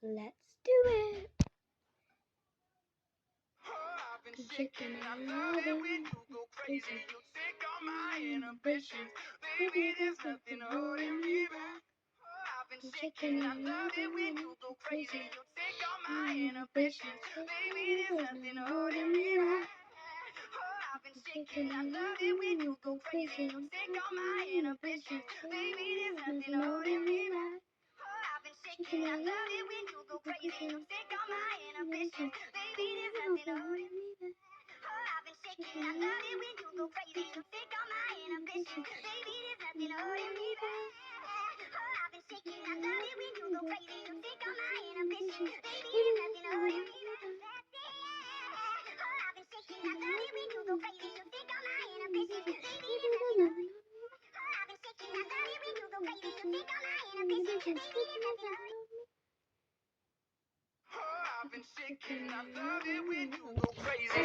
Let's do it. I've been shaking, I love it when you go crazy. You take all my inhibitions. Baby, there's nothing holding me back. I've been shaking, I love it when you go crazy. You take all my inhibitions. Baby, there's nothing holding me back. I've been shaking, I love it when you go crazy. You take all my inhibitions. Baby, there's nothing holding me back. I've been shaking, I love it when you go crazy. You take all my inhibitions. Baby, there's nothing holding me back. I've been shaking, I love it when you go crazy. You take all my inhibitions. Baby, there's nothing holding me back. I've been shaking, I love it when you go crazy. You take all my inhibitions. Baby, there's nothing holding me back. I've been shaking, I love it when you go crazy. You take all my inhibitions. Baby, there's nothing holding me back. I've been shaking, I love it when you go crazy. You take all my inhibitions. Baby, there's nothing holding me back. I've been shaking, I love it when you go crazy.